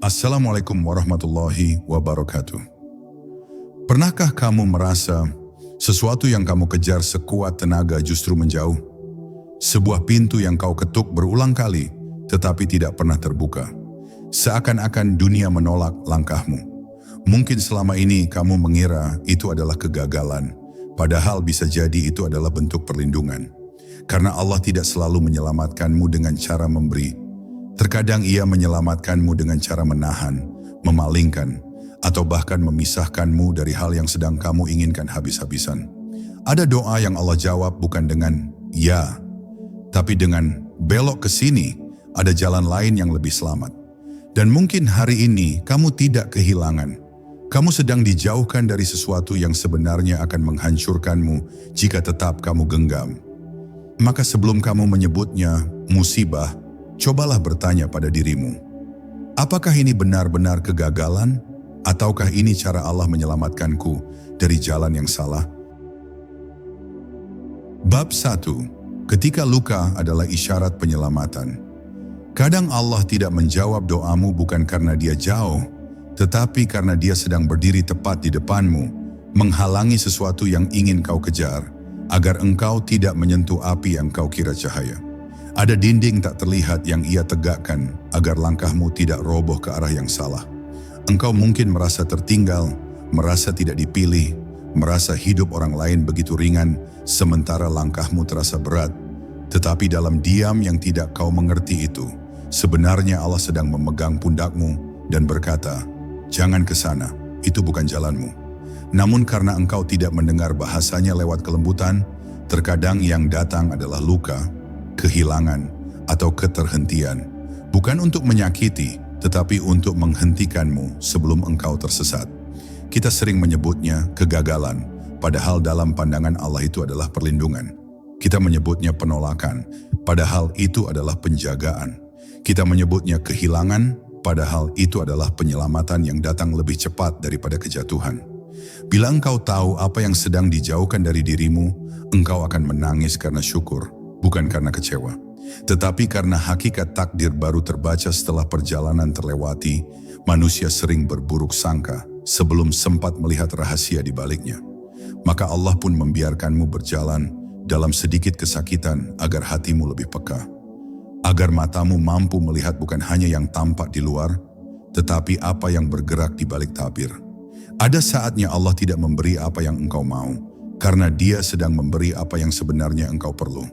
Assalamualaikum warahmatullahi wabarakatuh. Pernahkah kamu merasa sesuatu yang kamu kejar sekuat tenaga justru menjauh? Sebuah pintu yang kau ketuk berulang kali tetapi tidak pernah terbuka. Seakan-akan dunia menolak langkahmu. Mungkin selama ini kamu mengira itu adalah kegagalan, padahal bisa jadi itu adalah bentuk perlindungan. Karena Allah tidak selalu menyelamatkanmu dengan cara memberi. Terkadang Ia menyelamatkanmu dengan cara menahan, memalingkan, atau bahkan memisahkanmu dari hal yang sedang kamu inginkan habis-habisan. Ada doa yang Allah jawab bukan dengan ya, tapi dengan belok ke sini, ada jalan lain yang lebih selamat. Dan mungkin hari ini kamu tidak kehilangan. Kamu sedang dijauhkan dari sesuatu yang sebenarnya akan menghancurkanmu jika tetap kamu genggam. Maka sebelum kamu menyebutnya musibah, cobalah bertanya pada dirimu, apakah ini benar-benar kegagalan, ataukah ini cara Allah menyelamatkanku dari jalan yang salah? Bab 1. Ketika luka adalah isyarat penyelamatan. Kadang Allah tidak menjawab doamu bukan karena Dia jauh, tetapi karena Dia sedang berdiri tepat di depanmu, menghalangi sesuatu yang ingin kau kejar, agar engkau tidak menyentuh api yang kau kira cahaya. Ada dinding tak terlihat yang Ia tegakkan agar langkahmu tidak roboh ke arah yang salah. Engkau mungkin merasa tertinggal, merasa tidak dipilih, merasa hidup orang lain begitu ringan, sementara langkahmu terasa berat. Tetapi dalam diam yang tidak kau mengerti itu, sebenarnya Allah sedang memegang pundakmu dan berkata, jangan ke sana, itu bukan jalanmu. Namun karena engkau tidak mendengar bahasanya lewat kelembutan, terkadang yang datang adalah luka, kehilangan, atau keterhentian, bukan untuk menyakiti, tetapi untuk menghentikanmu sebelum engkau tersesat. Kita sering menyebutnya kegagalan, padahal dalam pandangan Allah itu adalah perlindungan. Kita menyebutnya penolakan, padahal itu adalah penjagaan. Kita menyebutnya kehilangan, padahal itu adalah penyelamatan yang datang lebih cepat daripada kejatuhan. Bila engkau tahu apa yang sedang dijauhkan dari dirimu, engkau akan menangis karena syukur, bukan karena kecewa, tetapi karena hakikat takdir baru terbaca setelah perjalanan terlewati. Manusia sering berburuk sangka sebelum sempat melihat rahasia di baliknya. Maka Allah pun membiarkanmu berjalan dalam sedikit kesakitan agar hatimu lebih peka. Agar matamu mampu melihat bukan hanya yang tampak di luar, tetapi apa yang bergerak di balik tabir. Ada saatnya Allah tidak memberi apa yang engkau mau, karena Dia sedang memberi apa yang sebenarnya engkau perlu.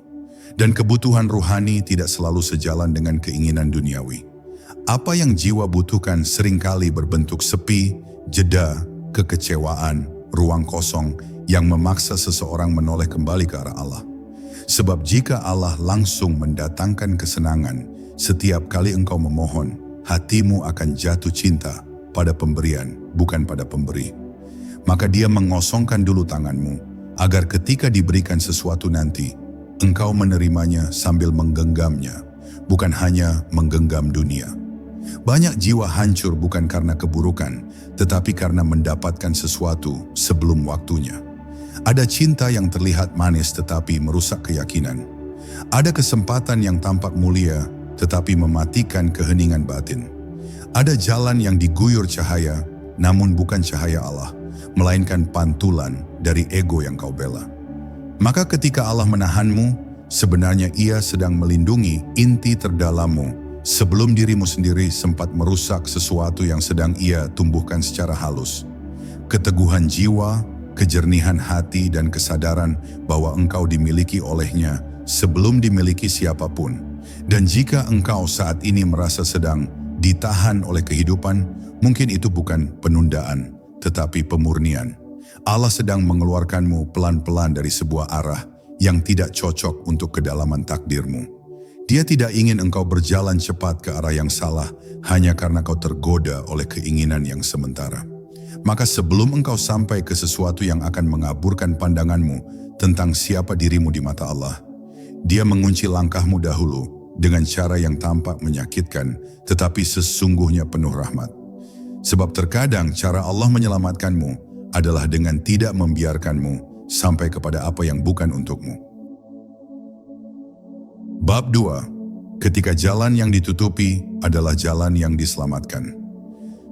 Dan kebutuhan ruhani tidak selalu sejalan dengan keinginan duniawi. Apa yang jiwa butuhkan seringkali berbentuk sepi, jeda, kekecewaan, ruang kosong yang memaksa seseorang menoleh kembali ke arah Allah. Sebab jika Allah langsung mendatangkan kesenangan, setiap kali engkau memohon, hatimu akan jatuh cinta pada pemberian, bukan pada pemberi. Maka Dia mengosongkan dulu tanganmu, agar ketika diberikan sesuatu nanti, engkau menerimanya sambil menggenggamnya, bukan hanya menggenggam dunia. Banyak jiwa hancur bukan karena keburukan, tetapi karena mendapatkan sesuatu sebelum waktunya. Ada cinta yang terlihat manis tetapi merusak keyakinan. Ada kesempatan yang tampak mulia tetapi mematikan keheningan batin. Ada jalan yang diguyur cahaya, namun bukan cahaya Allah, melainkan pantulan dari ego yang kau bela. Maka ketika Allah menahanmu, sebenarnya Ia sedang melindungi inti terdalammu sebelum dirimu sendiri sempat merusak sesuatu yang sedang Ia tumbuhkan secara halus. Keteguhan jiwa, kejernihan hati, dan kesadaran bahwa engkau dimiliki olehnya sebelum dimiliki siapapun. Dan jika engkau saat ini merasa sedang ditahan oleh kehidupan, mungkin itu bukan penundaan, tetapi pemurnian. Allah sedang mengeluarkanmu pelan-pelan dari sebuah arah yang tidak cocok untuk kedalaman takdirmu. Dia tidak ingin engkau berjalan cepat ke arah yang salah hanya karena kau tergoda oleh keinginan yang sementara. Maka sebelum engkau sampai ke sesuatu yang akan mengaburkan pandanganmu tentang siapa dirimu di mata Allah, Dia mengunci langkahmu dahulu dengan cara yang tampak menyakitkan tetapi sesungguhnya penuh rahmat. Sebab terkadang cara Allah menyelamatkanmu adalah dengan tidak membiarkanmu sampai kepada apa yang bukan untukmu. Bab 2. Ketika jalan yang ditutupi adalah jalan yang diselamatkan.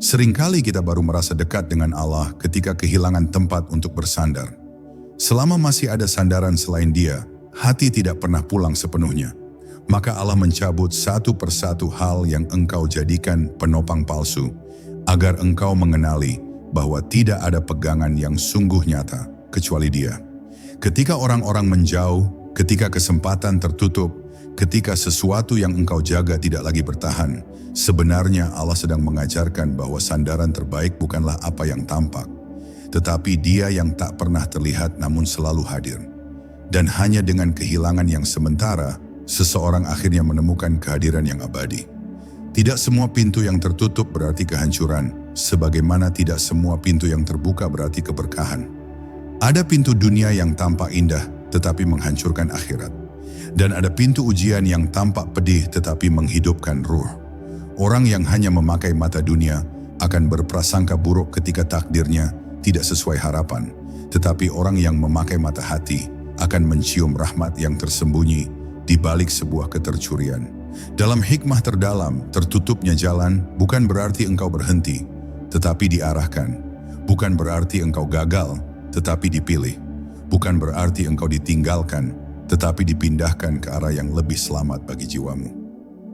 Seringkali kita baru merasa dekat dengan Allah ketika kehilangan tempat untuk bersandar. Selama masih ada sandaran selain Dia, hati tidak pernah pulang sepenuhnya. Maka Allah mencabut satu persatu hal yang engkau jadikan penopang palsu, agar engkau mengenali bahwa tidak ada pegangan yang sungguh nyata kecuali Dia. Ketika orang-orang menjauh, ketika kesempatan tertutup, ketika sesuatu yang engkau jaga tidak lagi bertahan, sebenarnya Allah sedang mengajarkan bahwa sandaran terbaik bukanlah apa yang tampak, tetapi Dia yang tak pernah terlihat namun selalu hadir. Dan hanya dengan kehilangan yang sementara, seseorang akhirnya menemukan kehadiran yang abadi. Tidak semua pintu yang tertutup berarti kehancuran, sebagaimana tidak semua pintu yang terbuka berarti keberkahan. Ada pintu dunia yang tampak indah tetapi menghancurkan akhirat. Dan ada pintu ujian yang tampak pedih tetapi menghidupkan ruh. Orang yang hanya memakai mata dunia akan berprasangka buruk ketika takdirnya tidak sesuai harapan. Tetapi orang yang memakai mata hati akan mencium rahmat yang tersembunyi di balik sebuah ketercurian. Dalam hikmah terdalam, tertutupnya jalan bukan berarti engkau berhenti, tetapi diarahkan. Bukan berarti engkau gagal, tetapi dipilih. Bukan berarti engkau ditinggalkan, tetapi dipindahkan ke arah yang lebih selamat bagi jiwamu.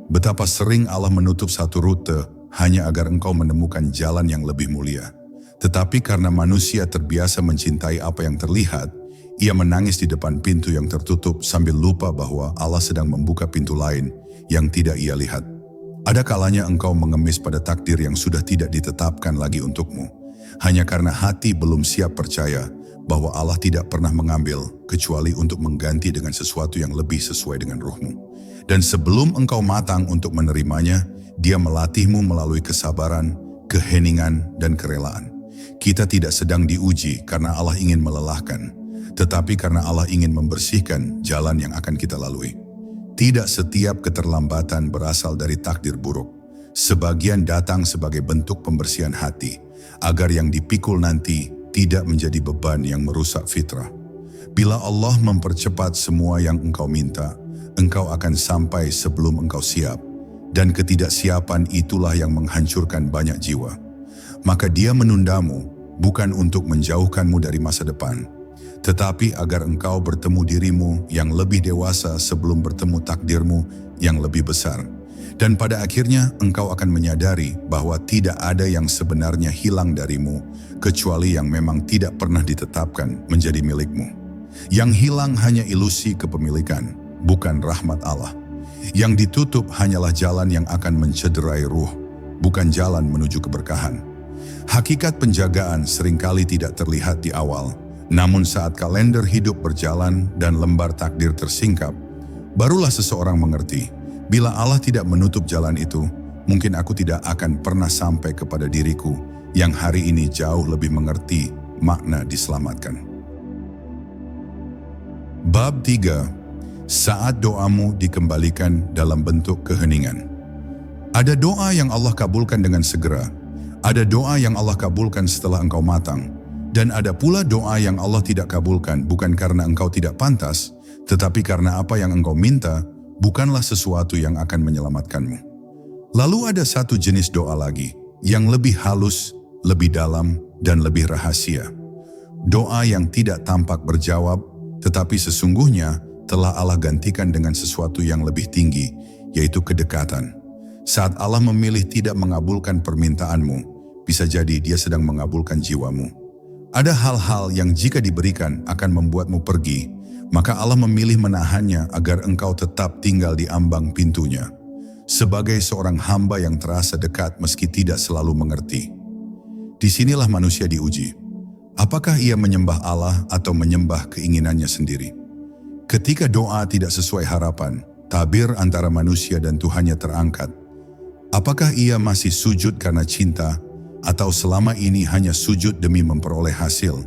Betapa sering Allah menutup satu rute hanya agar engkau menemukan jalan yang lebih mulia. Tetapi karena manusia terbiasa mencintai apa yang terlihat, ia menangis di depan pintu yang tertutup sambil lupa bahwa Allah sedang membuka pintu lain yang tidak ia lihat. Ada kalanya engkau mengemis pada takdir yang sudah tidak ditetapkan lagi untukmu, hanya karena hati belum siap percaya bahwa Allah tidak pernah mengambil kecuali untuk mengganti dengan sesuatu yang lebih sesuai dengan ruhmu. Dan sebelum engkau matang untuk menerimanya, Dia melatihmu melalui kesabaran, keheningan, dan kerelaan. Kita tidak sedang diuji karena Allah ingin melelahkan, tetapi karena Allah ingin membersihkan jalan yang akan kita lalui. Tidak setiap keterlambatan berasal dari takdir buruk. Sebagian datang sebagai bentuk pembersihan hati, agar yang dipikul nanti tidak menjadi beban yang merusak fitrah. Bila Allah mempercepat semua yang engkau minta, engkau akan sampai sebelum engkau siap, dan ketidaksiapan itulah yang menghancurkan banyak jiwa. Maka Dia menundamu bukan untuk menjauhkanmu dari masa depan, tetapi agar engkau bertemu dirimu yang lebih dewasa sebelum bertemu takdirmu yang lebih besar. Dan pada akhirnya engkau akan menyadari bahwa tidak ada yang sebenarnya hilang darimu, kecuali yang memang tidak pernah ditetapkan menjadi milikmu. Yang hilang hanya ilusi kepemilikan, bukan rahmat Allah. Yang ditutup hanyalah jalan yang akan mencederai ruh, bukan jalan menuju keberkahan. Hakikat penjagaan seringkali tidak terlihat di awal, namun saat kalender hidup berjalan dan lembar takdir tersingkap, barulah seseorang mengerti, bila Allah tidak menutup jalan itu, mungkin aku tidak akan pernah sampai kepada diriku yang hari ini jauh lebih mengerti makna diselamatkan. Bab 3. Saat doamu dikembalikan dalam bentuk keheningan. Ada doa yang Allah kabulkan dengan segera, ada doa yang Allah kabulkan setelah engkau matang, dan ada pula doa yang Allah tidak kabulkan bukan karena engkau tidak pantas, tetapi karena apa yang engkau minta bukanlah sesuatu yang akan menyelamatkanmu. Lalu ada satu jenis doa lagi, yang lebih halus, lebih dalam, dan lebih rahasia. Doa yang tidak tampak berjawab, tetapi sesungguhnya telah Allah gantikan dengan sesuatu yang lebih tinggi, yaitu kedekatan. Saat Allah memilih tidak mengabulkan permintaanmu, bisa jadi Dia sedang mengabulkan jiwamu. Ada hal-hal yang jika diberikan akan membuatmu pergi, maka Allah memilih menahannya agar engkau tetap tinggal di ambang pintunya. Sebagai seorang hamba yang terasa dekat meski tidak selalu mengerti. Disinilah manusia diuji. Apakah ia menyembah Allah atau menyembah keinginannya sendiri? Ketika doa tidak sesuai harapan, tabir antara manusia dan Tuhannya terangkat. Apakah ia masih sujud karena cinta, atau selama ini hanya sujud demi memperoleh hasil?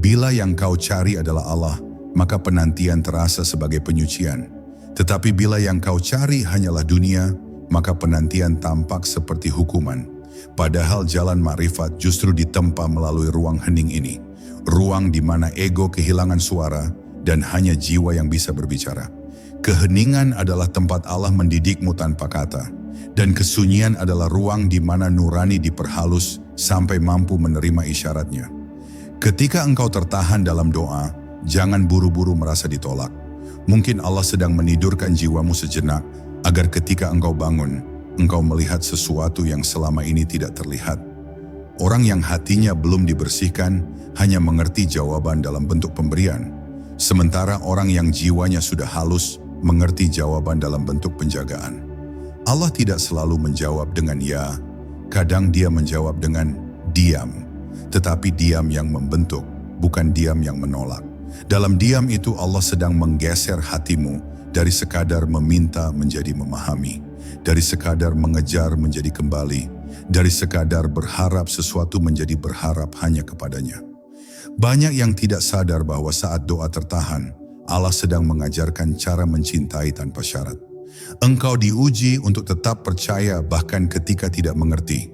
Bila yang kau cari adalah Allah, maka penantian terasa sebagai penyucian. Tetapi bila yang kau cari hanyalah dunia, maka penantian tampak seperti hukuman. Padahal jalan makrifat justru ditempa melalui ruang hening ini. Ruang di mana ego kehilangan suara dan hanya jiwa yang bisa berbicara. Keheningan adalah tempat Allah mendidikmu tanpa kata. Dan kesunyian adalah ruang di mana nurani diperhalus sampai mampu menerima isyaratnya. Ketika engkau tertahan dalam doa, jangan buru-buru merasa ditolak. Mungkin Allah sedang menidurkan jiwamu sejenak, agar ketika engkau bangun, engkau melihat sesuatu yang selama ini tidak terlihat. Orang yang hatinya belum dibersihkan hanya mengerti jawaban dalam bentuk pemberian, sementara orang yang jiwanya sudah halus mengerti jawaban dalam bentuk penjagaan. Allah tidak selalu menjawab dengan ya, kadang Dia menjawab dengan diam, tetapi diam yang membentuk, bukan diam yang menolak. Dalam diam itu Allah sedang menggeser hatimu dari sekadar meminta menjadi memahami, dari sekadar mengejar menjadi kembali, dari sekadar berharap sesuatu menjadi berharap hanya kepadanya. Banyak yang tidak sadar bahwa saat doa tertahan, Allah sedang mengajarkan cara mencintai tanpa syarat. Engkau diuji untuk tetap percaya bahkan ketika tidak mengerti.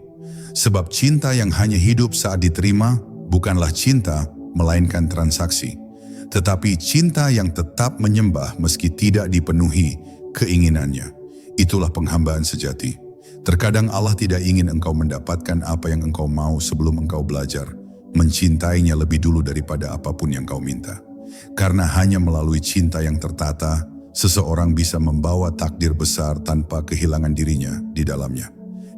Sebab cinta yang hanya hidup saat diterima bukanlah cinta, melainkan transaksi. Tetapi cinta yang tetap menyembah meski tidak dipenuhi keinginannya. Itulah penghambaan sejati. Terkadang Allah tidak ingin engkau mendapatkan apa yang engkau mau sebelum engkau belajar mencintainya lebih dulu daripada apapun yang kau minta. Karena hanya melalui cinta yang tertata, seseorang bisa membawa takdir besar tanpa kehilangan dirinya di dalamnya.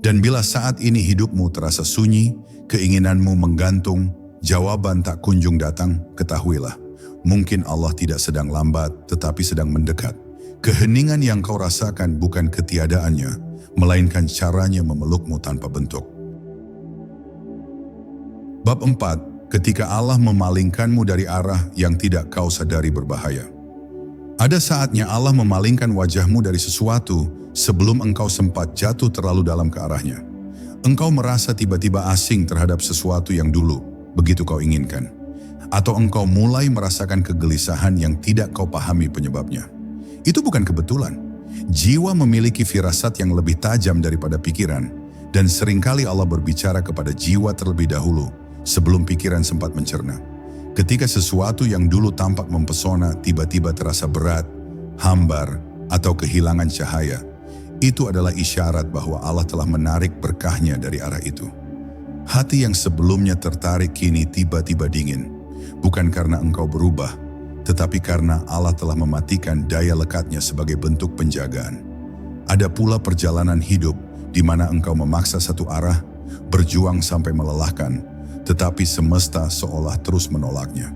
Dan bila saat ini hidupmu terasa sunyi, keinginanmu menggantung, jawaban tak kunjung datang, ketahuilah, mungkin Allah tidak sedang lambat tetapi sedang mendekat. Keheningan yang kau rasakan bukan ketiadaannya, melainkan caranya memelukmu tanpa bentuk. Bab 4. Ketika Allah memalingkanmu dari arah yang tidak kau sadari berbahaya. Ada saatnya Allah memalingkan wajahmu dari sesuatu sebelum engkau sempat jatuh terlalu dalam ke arahnya. Engkau merasa tiba-tiba asing terhadap sesuatu yang dulu begitu kau inginkan. Atau engkau mulai merasakan kegelisahan yang tidak kau pahami penyebabnya. Itu bukan kebetulan. Jiwa memiliki firasat yang lebih tajam daripada pikiran, dan seringkali Allah berbicara kepada jiwa terlebih dahulu sebelum pikiran sempat mencerna. Ketika sesuatu yang dulu tampak mempesona tiba-tiba terasa berat, hambar, atau kehilangan cahaya, itu adalah isyarat bahwa Allah telah menarik berkahnya dari arah itu. Hati yang sebelumnya tertarik kini tiba-tiba dingin, bukan karena engkau berubah, tetapi karena Allah telah mematikan daya lekatnya sebagai bentuk penjagaan. Ada pula perjalanan hidup di mana engkau memaksa satu arah, berjuang sampai melelahkan, tetapi semesta seolah terus menolaknya.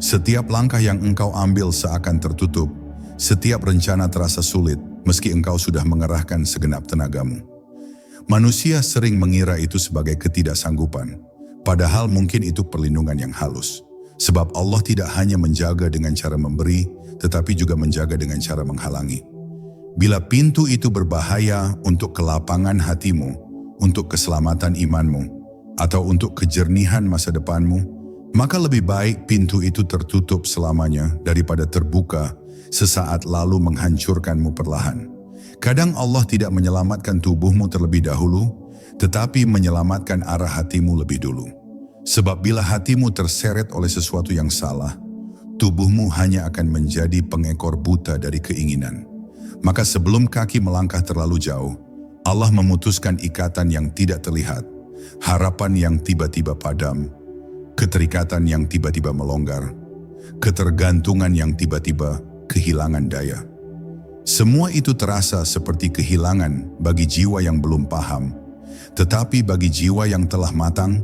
Setiap langkah yang engkau ambil seakan tertutup, setiap rencana terasa sulit meski engkau sudah mengerahkan segenap tenagamu. Manusia sering mengira itu sebagai ketidaksanggupan, padahal mungkin itu perlindungan yang halus. Sebab Allah tidak hanya menjaga dengan cara memberi, tetapi juga menjaga dengan cara menghalangi. Bila pintu itu berbahaya untuk kelapangan hatimu, untuk keselamatan imanmu, atau untuk kejernihan masa depanmu, maka lebih baik pintu itu tertutup selamanya daripada terbuka sesaat lalu menghancurkanmu perlahan. Kadang Allah tidak menyelamatkan tubuhmu terlebih dahulu, tetapi menyelamatkan arah hatimu lebih dulu. Sebab bila hatimu terseret oleh sesuatu yang salah, tubuhmu hanya akan menjadi pengekor buta dari keinginan. Maka sebelum kaki melangkah terlalu jauh, Allah memutuskan ikatan yang tidak terlihat, harapan yang tiba-tiba padam, keterikatan yang tiba-tiba melonggar, ketergantungan yang tiba-tiba kehilangan daya. Semua itu terasa seperti kehilangan bagi jiwa yang belum paham, tetapi bagi jiwa yang telah matang,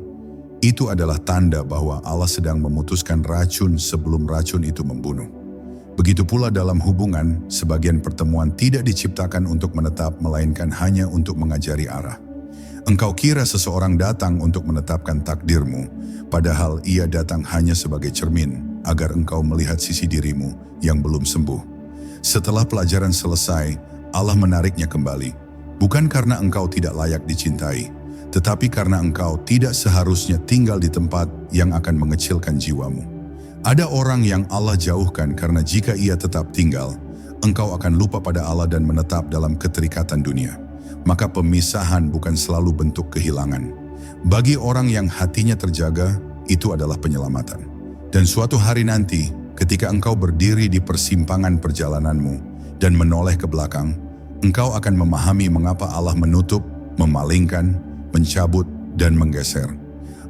itu adalah tanda bahwa Allah sedang memutuskan racun sebelum racun itu membunuh. Begitu pula dalam hubungan, sebagian pertemuan tidak diciptakan untuk menetap, melainkan hanya untuk mengajari arah. Engkau kira seseorang datang untuk menetapkan takdirmu, padahal ia datang hanya sebagai cermin, agar engkau melihat sisi dirimu yang belum sembuh. Setelah pelajaran selesai, Allah menariknya kembali, bukan karena engkau tidak layak dicintai, tetapi karena engkau tidak seharusnya tinggal di tempat yang akan mengecilkan jiwamu. Ada orang yang Allah jauhkan karena jika ia tetap tinggal, engkau akan lupa pada Allah dan menetap dalam keterikatan dunia. Maka pemisahan bukan selalu bentuk kehilangan. Bagi orang yang hatinya terjaga, itu adalah penyelamatan. Dan suatu hari nanti, ketika engkau berdiri di persimpangan perjalananmu dan menoleh ke belakang, engkau akan memahami mengapa Allah menutup, memalingkan, mencabut, dan menggeser.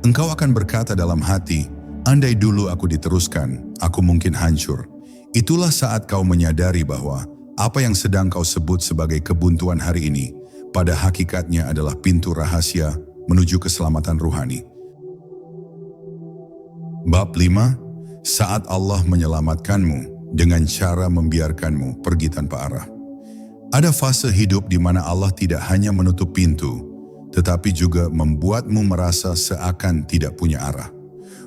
Engkau akan berkata dalam hati, andai dulu aku diteruskan, aku mungkin hancur. Itulah saat kau menyadari bahwa apa yang sedang kau sebut sebagai kebuntuan hari ini, pada hakikatnya adalah pintu rahasia menuju keselamatan ruhani. Bab 5. Saat Allah menyelamatkanmu dengan cara membiarkanmu pergi tanpa arah. Ada fase hidup di mana Allah tidak hanya menutup pintu, tetapi juga membuatmu merasa seakan tidak punya arah.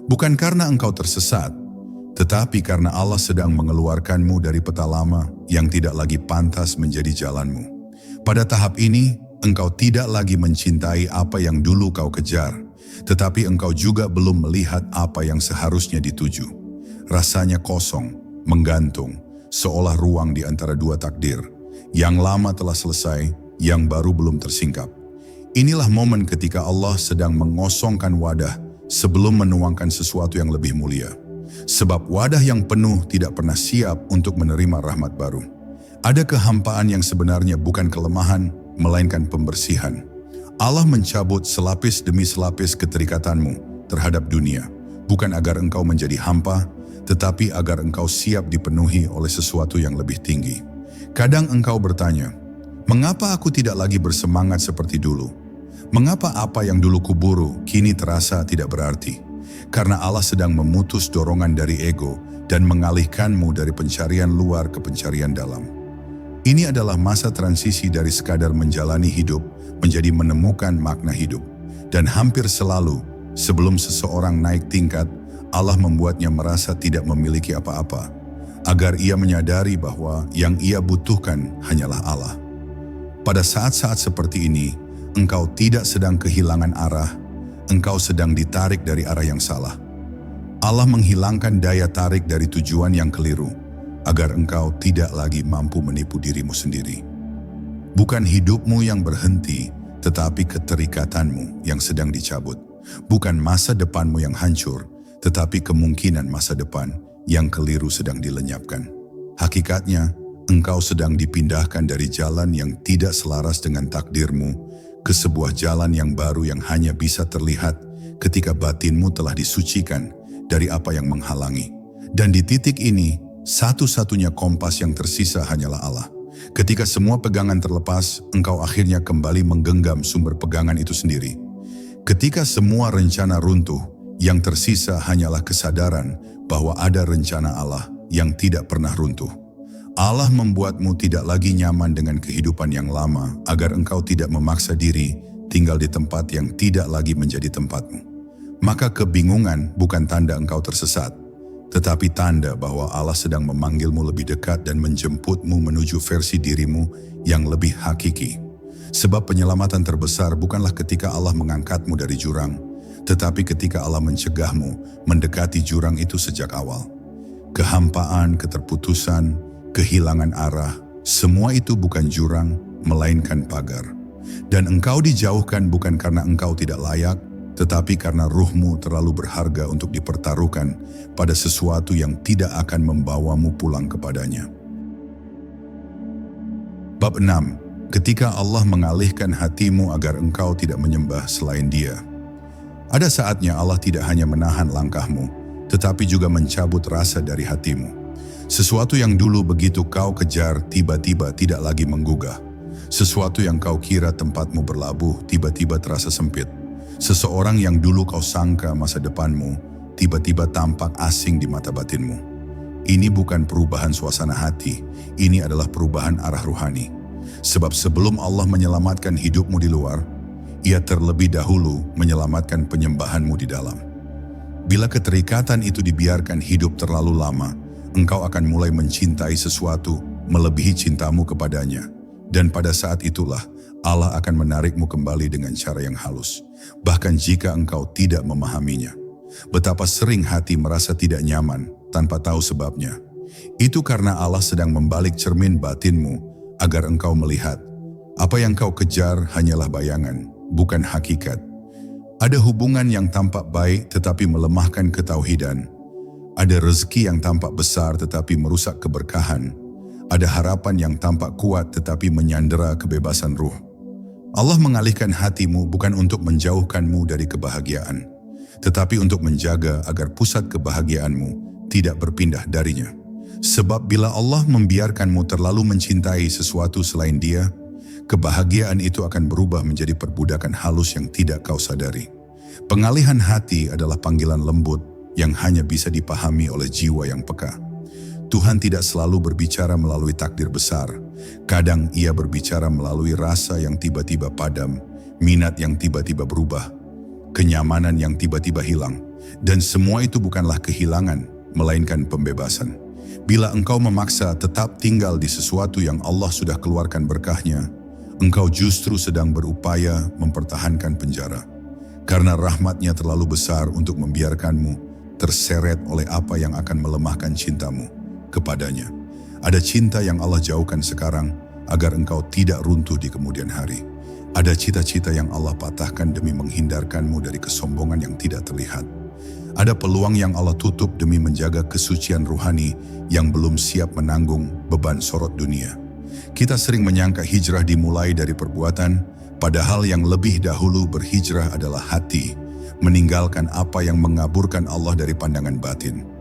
Bukan karena engkau tersesat, tetapi karena Allah sedang mengeluarkanmu dari peta lama yang tidak lagi pantas menjadi jalanmu. Pada tahap ini, engkau tidak lagi mencintai apa yang dulu kau kejar, tetapi engkau juga belum melihat apa yang seharusnya dituju. Rasanya kosong, menggantung, seolah ruang di antara dua takdir. Yang lama telah selesai, yang baru belum tersingkap. Inilah momen ketika Allah sedang mengosongkan wadah sebelum menuangkan sesuatu yang lebih mulia. Sebab wadah yang penuh tidak pernah siap untuk menerima rahmat baru. Ada kehampaan yang sebenarnya bukan kelemahan, melainkan pembersihan. Allah mencabut selapis demi selapis keterikatanmu terhadap dunia, bukan agar engkau menjadi hampa, tetapi agar engkau siap dipenuhi oleh sesuatu yang lebih tinggi. Kadang engkau bertanya, mengapa aku tidak lagi bersemangat seperti dulu? Mengapa apa yang dulu kuburu kini terasa tidak berarti? Karena Allah sedang memutus dorongan dari ego dan mengalihkanmu dari pencarian luar ke pencarian dalam. Ini adalah masa transisi dari sekadar menjalani hidup menjadi menemukan makna hidup. Dan hampir selalu, sebelum seseorang naik tingkat, Allah membuatnya merasa tidak memiliki apa-apa, agar ia menyadari bahwa yang ia butuhkan hanyalah Allah. Pada saat-saat seperti ini, engkau tidak sedang kehilangan arah, engkau sedang ditarik dari arah yang salah. Allah menghilangkan daya tarik dari tujuan yang keliru, agar engkau tidak lagi mampu menipu dirimu sendiri. Bukan hidupmu yang berhenti, tetapi keterikatanmu yang sedang dicabut. Bukan masa depanmu yang hancur, tetapi kemungkinan masa depan yang keliru sedang dilenyapkan. Hakikatnya, engkau sedang dipindahkan dari jalan yang tidak selaras dengan takdirmu ke sebuah jalan yang baru yang hanya bisa terlihat ketika batinmu telah disucikan dari apa yang menghalangi. Dan di titik ini, satu-satunya kompas yang tersisa hanyalah Allah. Ketika semua pegangan terlepas, engkau akhirnya kembali menggenggam sumber pegangan itu sendiri. Ketika semua rencana runtuh, yang tersisa hanyalah kesadaran bahwa ada rencana Allah yang tidak pernah runtuh. Allah membuatmu tidak lagi nyaman dengan kehidupan yang lama agar engkau tidak memaksa diri tinggal di tempat yang tidak lagi menjadi tempatmu. Maka kebingungan bukan tanda engkau tersesat, tetapi tanda bahwa Allah sedang memanggilmu lebih dekat dan menjemputmu menuju versi dirimu yang lebih hakiki. Sebab penyelamatan terbesar bukanlah ketika Allah mengangkatmu dari jurang, tetapi ketika Allah mencegahmu mendekati jurang itu sejak awal. Kehampaan, keterputusan, kehilangan arah, semua itu bukan jurang, melainkan pagar. Dan engkau dijauhkan bukan karena engkau tidak layak, tetapi karena ruhmu terlalu berharga untuk dipertaruhkan pada sesuatu yang tidak akan membawamu pulang kepadanya. Bab 6. Ketika Allah mengalihkan hatimu agar engkau tidak menyembah selain Dia. Ada saatnya Allah tidak hanya menahan langkahmu, tetapi juga mencabut rasa dari hatimu. Sesuatu yang dulu begitu kau kejar tiba-tiba tidak lagi menggugah. Sesuatu yang kau kira tempatmu berlabuh tiba-tiba terasa sempit. Seseorang yang dulu kau sangka masa depanmu, tiba-tiba tampak asing di mata batinmu. Ini bukan perubahan suasana hati, ini adalah perubahan arah ruhani. Sebab sebelum Allah menyelamatkan hidupmu di luar, Ia terlebih dahulu menyelamatkan penyembahanmu di dalam. Bila keterikatan itu dibiarkan hidup terlalu lama, engkau akan mulai mencintai sesuatu melebihi cintamu kepadanya. Dan pada saat itulah, Allah akan menarikmu kembali dengan cara yang halus, bahkan jika engkau tidak memahaminya. Betapa sering hati merasa tidak nyaman tanpa tahu sebabnya. Itu karena Allah sedang membalik cermin batinmu agar engkau melihat apa yang kau kejar hanyalah bayangan, bukan hakikat. Ada hubungan yang tampak baik tetapi melemahkan ketauhidan. Ada rezeki yang tampak besar tetapi merusak keberkahan. Ada harapan yang tampak kuat tetapi menyandera kebebasan ruh. Allah mengalihkan hatimu bukan untuk menjauhkanmu dari kebahagiaan, tetapi untuk menjaga agar pusat kebahagiaanmu tidak berpindah darinya. Sebab bila Allah membiarkanmu terlalu mencintai sesuatu selain Dia, kebahagiaan itu akan berubah menjadi perbudakan halus yang tidak kau sadari. Pengalihan hati adalah panggilan lembut yang hanya bisa dipahami oleh jiwa yang peka. Tuhan tidak selalu berbicara melalui takdir besar. Kadang Ia berbicara melalui rasa yang tiba-tiba padam, minat yang tiba-tiba berubah, kenyamanan yang tiba-tiba hilang. Dan semua itu bukanlah kehilangan, melainkan pembebasan. Bila engkau memaksa tetap tinggal di sesuatu yang Allah sudah keluarkan berkahnya, engkau justru sedang berupaya mempertahankan penjara. Karena rahmat-Nya terlalu besar untuk membiarkanmu terseret oleh apa yang akan melemahkan cintamu kepadanya. Ada cinta yang Allah jauhkan sekarang agar engkau tidak runtuh di kemudian hari. Ada cita-cita yang Allah patahkan demi menghindarkanmu dari kesombongan yang tidak terlihat. Ada peluang yang Allah tutup demi menjaga kesucian ruhani yang belum siap menanggung beban sorot dunia. Kita sering menyangka hijrah dimulai dari perbuatan, padahal yang lebih dahulu berhijrah adalah hati, meninggalkan apa yang mengaburkan Allah dari pandangan batin.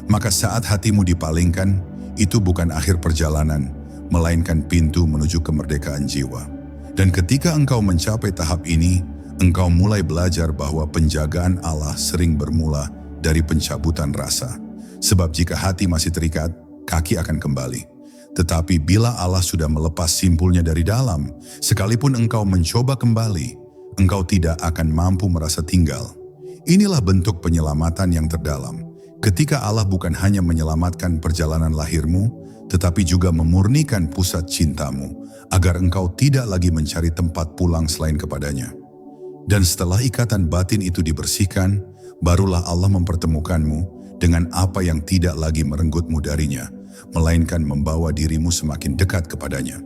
Maka saat hatimu dipalingkan, itu bukan akhir perjalanan, melainkan pintu menuju kemerdekaan jiwa. Dan ketika engkau mencapai tahap ini, engkau mulai belajar bahwa penjagaan Allah sering bermula dari pencabutan rasa. Sebab jika hati masih terikat, kaki akan kembali. Tetapi bila Allah sudah melepas simpulnya dari dalam, sekalipun engkau mencoba kembali, engkau tidak akan mampu merasa tinggal. Inilah bentuk penyelamatan yang terdalam. Ketika Allah bukan hanya menyelamatkan perjalanan lahirmu, tetapi juga memurnikan pusat cintamu, agar engkau tidak lagi mencari tempat pulang selain kepadanya. Dan setelah ikatan batin itu dibersihkan, barulah Allah mempertemukanmu dengan apa yang tidak lagi merenggutmu darinya, melainkan membawa dirimu semakin dekat kepadanya.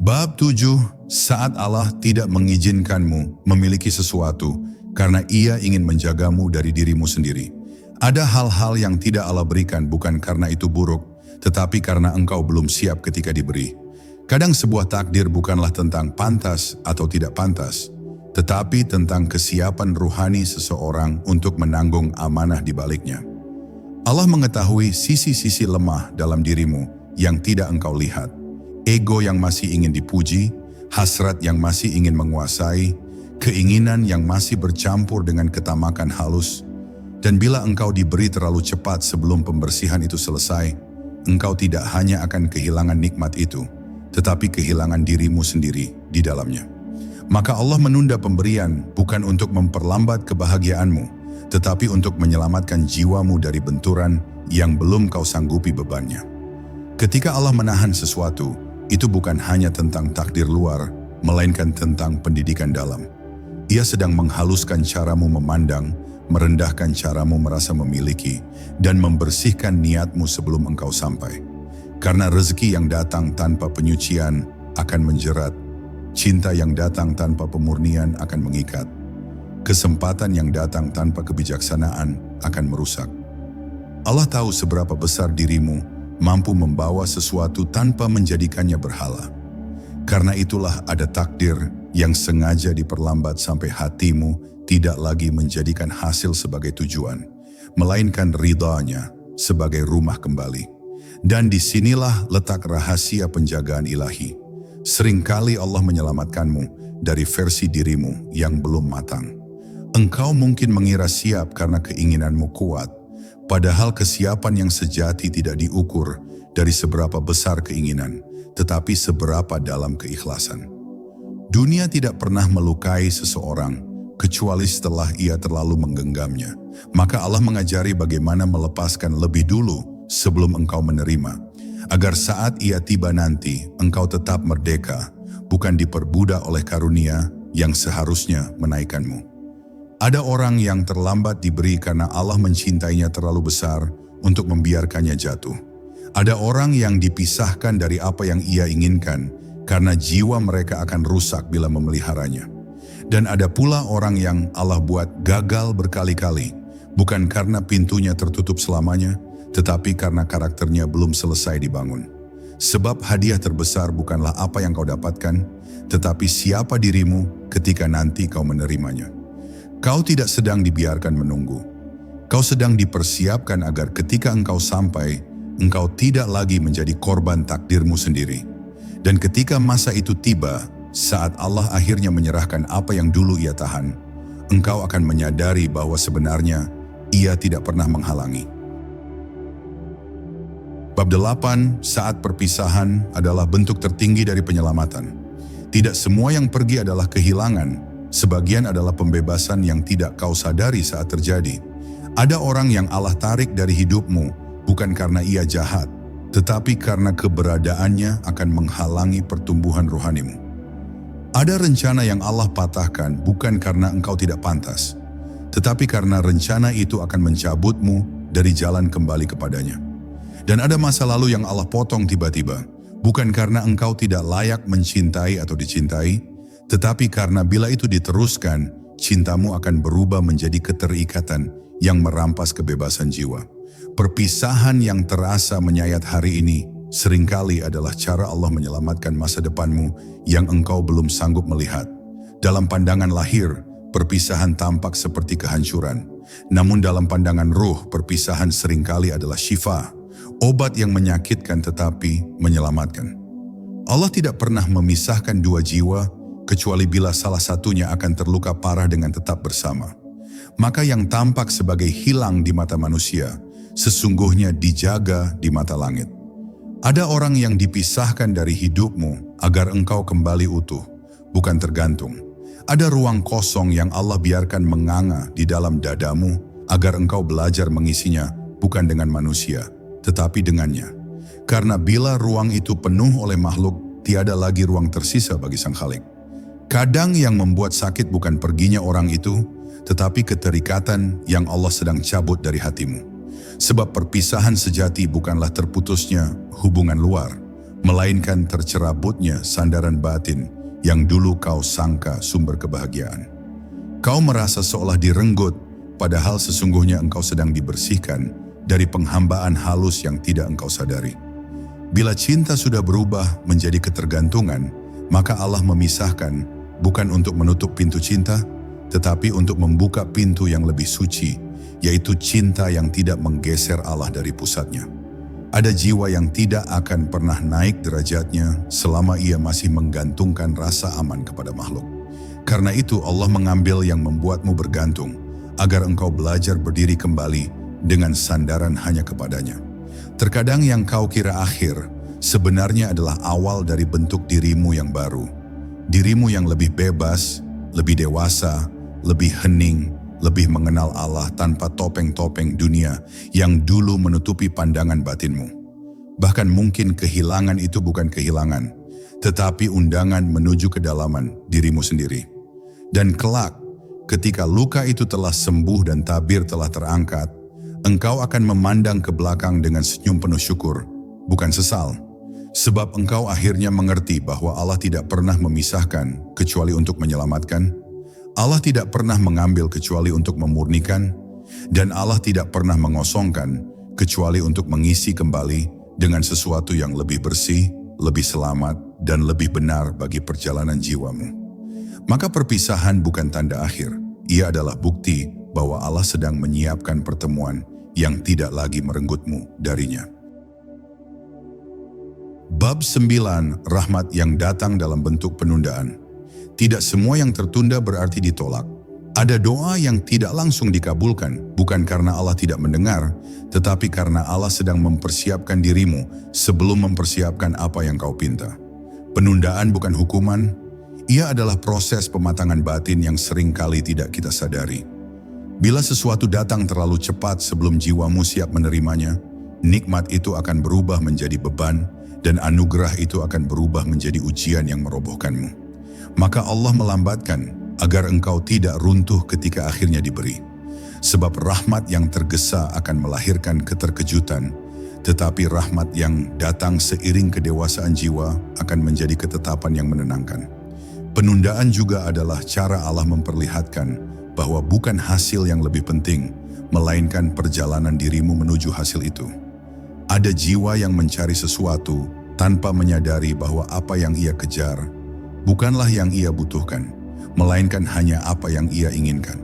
Bab 7. Saat Allah tidak mengizinkanmu memiliki sesuatu karena Ia ingin menjagamu dari dirimu sendiri. Ada hal-hal yang tidak Allah berikan bukan karena itu buruk, tetapi karena engkau belum siap ketika diberi. Kadang sebuah takdir bukanlah tentang pantas atau tidak pantas, tetapi tentang kesiapan ruhani seseorang untuk menanggung amanah di baliknya. Allah mengetahui sisi-sisi lemah dalam dirimu yang tidak engkau lihat, ego yang masih ingin dipuji, hasrat yang masih ingin menguasai, keinginan yang masih bercampur dengan ketamakan halus. Dan bila engkau diberi terlalu cepat sebelum pembersihan itu selesai, engkau tidak hanya akan kehilangan nikmat itu, tetapi kehilangan dirimu sendiri di dalamnya. Maka Allah menunda pemberian bukan untuk memperlambat kebahagiaanmu, tetapi untuk menyelamatkan jiwamu dari benturan yang belum kau sanggupi bebannya. Ketika Allah menahan sesuatu, itu bukan hanya tentang takdir luar, melainkan tentang pendidikan dalam. Ia sedang menghaluskan caramu memandang, merendahkan caramu merasa memiliki, dan membersihkan niatmu sebelum engkau sampai. Karena rezeki yang datang tanpa penyucian akan menjerat, cinta yang datang tanpa pemurnian akan mengikat, kesempatan yang datang tanpa kebijaksanaan akan merusak. Allah tahu seberapa besar dirimu mampu membawa sesuatu tanpa menjadikannya berhala. Karena itulah ada takdir yang sengaja diperlambat sampai hatimu tidak lagi menjadikan hasil sebagai tujuan, melainkan ridha-Nya sebagai rumah kembali. Dan disinilah letak rahasia penjagaan ilahi. Seringkali Allah menyelamatkanmu dari versi dirimu yang belum matang. Engkau mungkin mengira siap karena keinginanmu kuat, padahal kesiapan yang sejati tidak diukur dari seberapa besar keinginan, tetapi seberapa dalam keikhlasan. Dunia tidak pernah melukai seseorang, kecuali setelah ia terlalu menggenggamnya. Maka Allah mengajari bagaimana melepaskan lebih dulu sebelum engkau menerima, agar saat ia tiba nanti, engkau tetap merdeka, bukan diperbudak oleh karunia yang seharusnya menaikkanmu. Ada orang yang terlambat diberi karena Allah mencintainya terlalu besar untuk membiarkannya jatuh. Ada orang yang dipisahkan dari apa yang ia inginkan karena jiwa mereka akan rusak bila memeliharanya. Dan ada pula orang yang Allah buat gagal berkali-kali, bukan karena pintunya tertutup selamanya, tetapi karena karakternya belum selesai dibangun. Sebab hadiah terbesar bukanlah apa yang kau dapatkan, tetapi siapa dirimu ketika nanti kau menerimanya. Kau tidak sedang dibiarkan menunggu. Kau sedang dipersiapkan agar ketika engkau sampai, engkau tidak lagi menjadi korban takdirmu sendiri. Dan ketika masa itu tiba, saat Allah akhirnya menyerahkan apa yang dulu ia tahan, engkau akan menyadari bahwa sebenarnya ia tidak pernah menghalangi. Bab 8, saat perpisahan adalah bentuk tertinggi dari penyelamatan. Tidak semua yang pergi adalah kehilangan, sebagian adalah pembebasan yang tidak kau sadari saat terjadi. Ada orang yang Allah tarik dari hidupmu bukan karena ia jahat, tetapi karena keberadaannya akan menghalangi pertumbuhan rohanimu. Ada rencana yang Allah patahkan bukan karena engkau tidak pantas, tetapi karena rencana itu akan mencabutmu dari jalan kembali kepadanya. Dan ada masa lalu yang Allah potong tiba-tiba, bukan karena engkau tidak layak mencintai atau dicintai, tetapi karena bila itu diteruskan, cintamu akan berubah menjadi keterikatan yang merampas kebebasan jiwa. Perpisahan yang terasa menyayat hari ini seringkali adalah cara Allah menyelamatkan masa depanmu yang engkau belum sanggup melihat. Dalam pandangan lahir, perpisahan tampak seperti kehancuran. Namun dalam pandangan ruh, perpisahan seringkali adalah syifa, obat yang menyakitkan tetapi menyelamatkan. Allah tidak pernah memisahkan dua jiwa, kecuali bila salah satunya akan terluka parah dengan tetap bersama. Maka yang tampak sebagai hilang di mata manusia, sesungguhnya dijaga di mata langit. Ada orang yang dipisahkan dari hidupmu agar engkau kembali utuh, bukan tergantung. Ada ruang kosong yang Allah biarkan menganga di dalam dadamu agar engkau belajar mengisinya bukan dengan manusia, tetapi dengannya. Karena bila ruang itu penuh oleh makhluk, tiada lagi ruang tersisa bagi Sang Khalik. Kadang yang membuat sakit bukan perginya orang itu, tetapi keterikatan yang Allah sedang cabut dari hatimu. Sebab perpisahan sejati bukanlah terputusnya hubungan luar, melainkan tercerabutnya sandaran batin yang dulu kau sangka sumber kebahagiaan. Kau merasa seolah direnggut, padahal sesungguhnya engkau sedang dibersihkan dari penghambaan halus yang tidak engkau sadari. Bila cinta sudah berubah menjadi ketergantungan, maka Allah memisahkan bukan untuk menutup pintu cinta, tetapi untuk membuka pintu yang lebih suci, yaitu cinta yang tidak menggeser Allah dari pusatnya. Ada jiwa yang tidak akan pernah naik derajatnya selama ia masih menggantungkan rasa aman kepada makhluk. Karena itu Allah mengambil yang membuatmu bergantung, agar engkau belajar berdiri kembali dengan sandaran hanya kepadanya. Terkadang yang kau kira akhir, sebenarnya adalah awal dari bentuk dirimu yang baru. Dirimu yang lebih bebas, lebih dewasa, lebih hening, lebih mengenal Allah tanpa topeng-topeng dunia yang dulu menutupi pandangan batinmu. Bahkan mungkin kehilangan itu bukan kehilangan, tetapi undangan menuju kedalaman dirimu sendiri. Dan kelak, ketika luka itu telah sembuh dan tabir telah terangkat, engkau akan memandang ke belakang dengan senyum penuh syukur, bukan sesal. Sebab engkau akhirnya mengerti bahwa Allah tidak pernah memisahkan kecuali untuk menyelamatkan. Allah tidak pernah mengambil kecuali untuk memurnikan, dan Allah tidak pernah mengosongkan kecuali untuk mengisi kembali dengan sesuatu yang lebih bersih, lebih selamat, dan lebih benar bagi perjalanan jiwamu. Maka perpisahan bukan tanda akhir, ia adalah bukti bahwa Allah sedang menyiapkan pertemuan yang tidak lagi merenggutmu darinya. Bab 9, rahmat yang datang dalam bentuk penundaan. Tidak semua yang tertunda berarti ditolak. Ada doa yang tidak langsung dikabulkan, bukan karena Allah tidak mendengar, tetapi karena Allah sedang mempersiapkan dirimu sebelum mempersiapkan apa yang kau pinta. Penundaan bukan hukuman, ia adalah proses pematangan batin yang seringkali tidak kita sadari. Bila sesuatu datang terlalu cepat sebelum jiwamu siap menerimanya, nikmat itu akan berubah menjadi beban, dan anugerah itu akan berubah menjadi ujian yang merobohkanmu. Maka Allah melambatkan agar engkau tidak runtuh ketika akhirnya diberi. Sebab rahmat yang tergesa akan melahirkan keterkejutan, tetapi rahmat yang datang seiring kedewasaan jiwa akan menjadi ketetapan yang menenangkan. Penundaan juga adalah cara Allah memperlihatkan bahwa bukan hasil yang lebih penting, melainkan perjalanan dirimu menuju hasil itu. Ada jiwa yang mencari sesuatu tanpa menyadari bahwa apa yang ia kejar bukanlah yang ia butuhkan, melainkan hanya apa yang ia inginkan.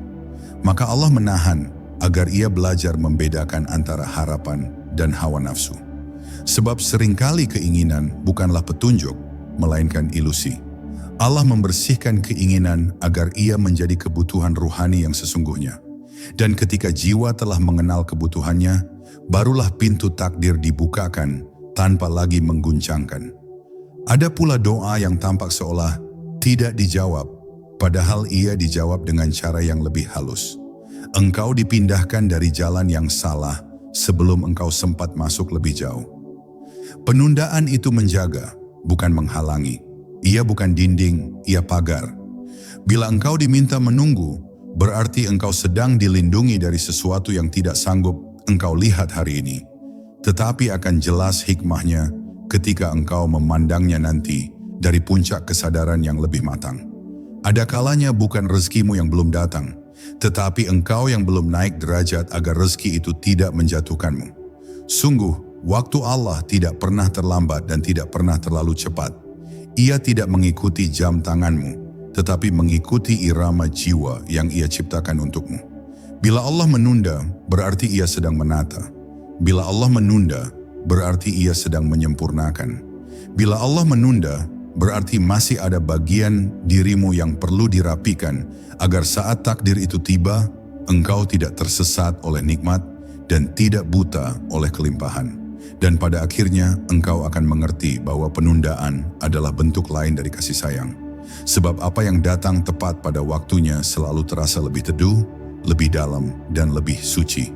Maka Allah menahan agar ia belajar membedakan antara harapan dan hawa nafsu. Sebab seringkali keinginan bukanlah petunjuk, melainkan ilusi. Allah membersihkan keinginan agar ia menjadi kebutuhan ruhani yang sesungguhnya. Dan ketika jiwa telah mengenal kebutuhannya, barulah pintu takdir dibukakan tanpa lagi mengguncangkan. Ada pula doa yang tampak seolah tidak dijawab, padahal ia dijawab dengan cara yang lebih halus. Engkau dipindahkan dari jalan yang salah sebelum engkau sempat masuk lebih jauh. Penundaan itu menjaga, bukan menghalangi. Ia bukan dinding, ia pagar. Bila engkau diminta menunggu, berarti engkau sedang dilindungi dari sesuatu yang tidak sanggup engkau lihat hari ini. Tetapi akan jelas hikmahnya ketika engkau memandangnya nanti dari puncak kesadaran yang lebih matang. Ada kalanya bukan rezekimu yang belum datang, tetapi engkau yang belum naik derajat agar rezeki itu tidak menjatuhkanmu. Sungguh, waktu Allah tidak pernah terlambat dan tidak pernah terlalu cepat. Ia tidak mengikuti jam tanganmu, tetapi mengikuti irama jiwa yang Ia ciptakan untukmu. Bila Allah menunda, berarti Ia sedang menata. Bila Allah menunda, berarti Ia sedang menyempurnakan. Bila Allah menunda, berarti masih ada bagian dirimu yang perlu dirapikan agar saat takdir itu tiba, engkau tidak tersesat oleh nikmat dan tidak buta oleh kelimpahan. Dan pada akhirnya engkau akan mengerti bahwa penundaan adalah bentuk lain dari kasih sayang. Sebab apa yang datang tepat pada waktunya selalu terasa lebih teduh, lebih dalam, dan lebih suci.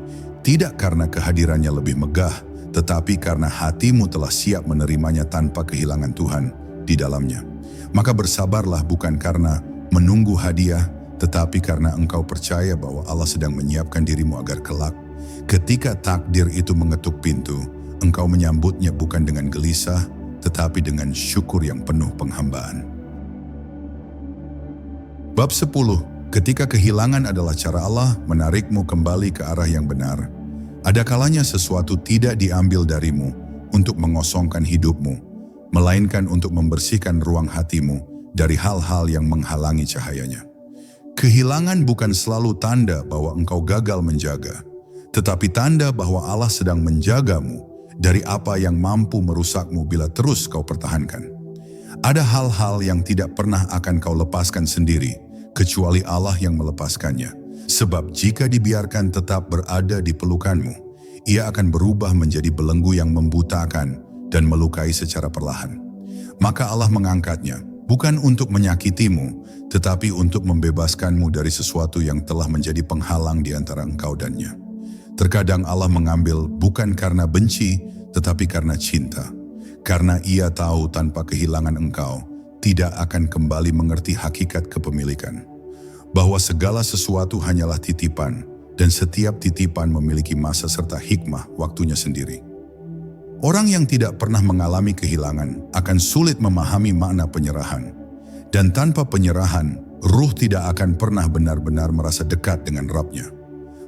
Tidak karena kehadirannya lebih megah, tetapi karena hatimu telah siap menerimanya tanpa kehilangan Tuhan di dalamnya. Maka bersabarlah bukan karena menunggu hadiah, tetapi karena engkau percaya bahwa Allah sedang menyiapkan dirimu agar kelak, ketika takdir itu mengetuk pintu, engkau menyambutnya bukan dengan gelisah, tetapi dengan syukur yang penuh penghambaan. Bab 10. Ketika kehilangan adalah cara Allah menarikmu kembali ke arah yang benar, ada kalanya sesuatu tidak diambil darimu untuk mengosongkan hidupmu, melainkan untuk membersihkan ruang hatimu dari hal-hal yang menghalangi cahayanya. Kehilangan bukan selalu tanda bahwa engkau gagal menjaga, tetapi tanda bahwa Allah sedang menjagamu dari apa yang mampu merusakmu bila terus kau pertahankan. Ada hal-hal yang tidak pernah akan kau lepaskan sendiri, kecuali Allah yang melepaskannya. Sebab jika dibiarkan tetap berada di pelukanmu, ia akan berubah menjadi belenggu yang membutakan dan melukai secara perlahan. Maka Allah mengangkatnya, bukan untuk menyakitimu, tetapi untuk membebaskanmu dari sesuatu yang telah menjadi penghalang di antara engkau dannya. Terkadang Allah mengambil bukan karena benci, tetapi karena cinta. Karena Ia tahu tanpa kehilangan engkau, tidak akan kembali mengerti hakikat kepemilikan. Bahwa segala sesuatu hanyalah titipan, dan setiap titipan memiliki masa serta hikmah waktunya sendiri. Orang yang tidak pernah mengalami kehilangan akan sulit memahami makna penyerahan. Dan tanpa penyerahan, ruh tidak akan pernah benar-benar merasa dekat dengan Rabb-Nya.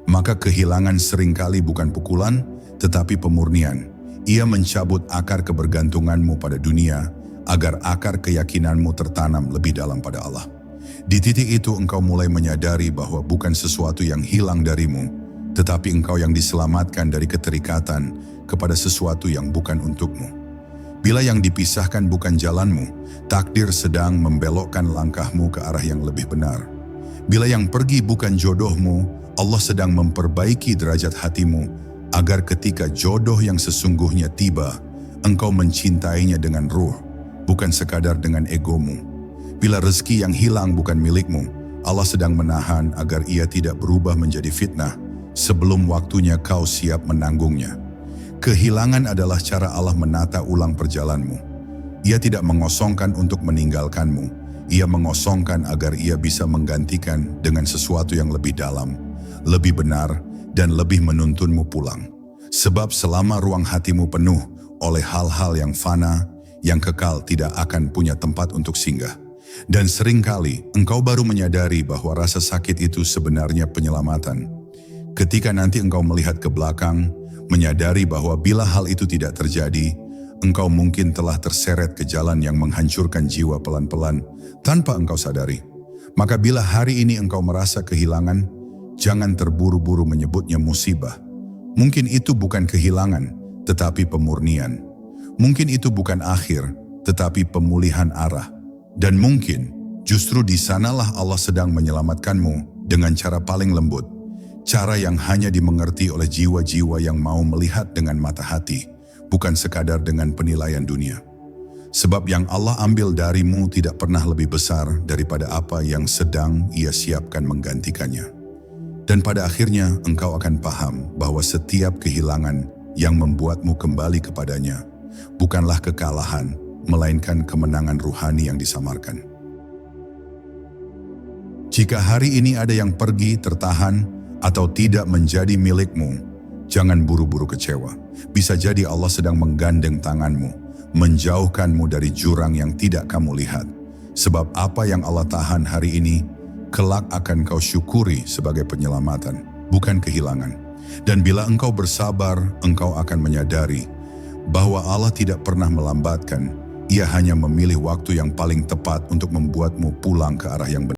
Maka kehilangan seringkali bukan pukulan, tetapi pemurnian. Ia mencabut akar kebergantunganmu pada dunia, agar akar keyakinanmu tertanam lebih dalam pada Allah. Di titik itu engkau mulai menyadari bahwa bukan sesuatu yang hilang darimu, tetapi engkau yang diselamatkan dari keterikatan kepada sesuatu yang bukan untukmu. Bila yang dipisahkan bukan jalanmu, takdir sedang membelokkan langkahmu ke arah yang lebih benar. Bila yang pergi bukan jodohmu, Allah sedang memperbaiki derajat hatimu, agar ketika jodoh yang sesungguhnya tiba, engkau mencintainya dengan ruh, bukan sekadar dengan egomu. Bila rezeki yang hilang bukan milikmu, Allah sedang menahan agar ia tidak berubah menjadi fitnah, sebelum waktunya kau siap menanggungnya. Kehilangan adalah cara Allah menata ulang perjalananmu. Ia tidak mengosongkan untuk meninggalkanmu, Ia mengosongkan agar Ia bisa menggantikan dengan sesuatu yang lebih dalam, lebih benar, dan lebih menuntunmu pulang. Sebab selama ruang hatimu penuh oleh hal-hal yang fana, yang kekal tidak akan punya tempat untuk singgah. Dan seringkali engkau baru menyadari bahwa rasa sakit itu sebenarnya penyelamatan. Ketika nanti engkau melihat ke belakang, menyadari bahwa bila hal itu tidak terjadi, engkau mungkin telah terseret ke jalan yang menghancurkan jiwa pelan-pelan tanpa engkau sadari. Maka bila hari ini engkau merasa kehilangan, jangan terburu-buru menyebutnya musibah. Mungkin itu bukan kehilangan, tetapi pemurnian. Mungkin itu bukan akhir, tetapi pemulihan arah. Dan mungkin justru di sanalah Allah sedang menyelamatkanmu dengan cara paling lembut. Cara yang hanya dimengerti oleh jiwa-jiwa yang mau melihat dengan mata hati, bukan sekadar dengan penilaian dunia. Sebab yang Allah ambil darimu tidak pernah lebih besar daripada apa yang sedang Ia siapkan menggantikannya. Dan pada akhirnya engkau akan paham bahwa setiap kehilangan yang membuatmu kembali kepadanya bukanlah kekalahan, melainkan kemenangan ruhani yang disamarkan. Jika hari ini ada yang pergi, tertahan, atau tidak menjadi milikmu, jangan buru-buru kecewa. Bisa jadi Allah sedang menggandeng tanganmu, menjauhkanmu dari jurang yang tidak kamu lihat. Sebab apa yang Allah tahan hari ini, kelak akan kau syukuri sebagai penyelamatan, bukan kehilangan. Dan bila engkau bersabar, engkau akan menyadari bahwa Allah tidak pernah melambatkan. Ia hanya memilih waktu yang paling tepat untuk membuatmu pulang ke arah yang benar.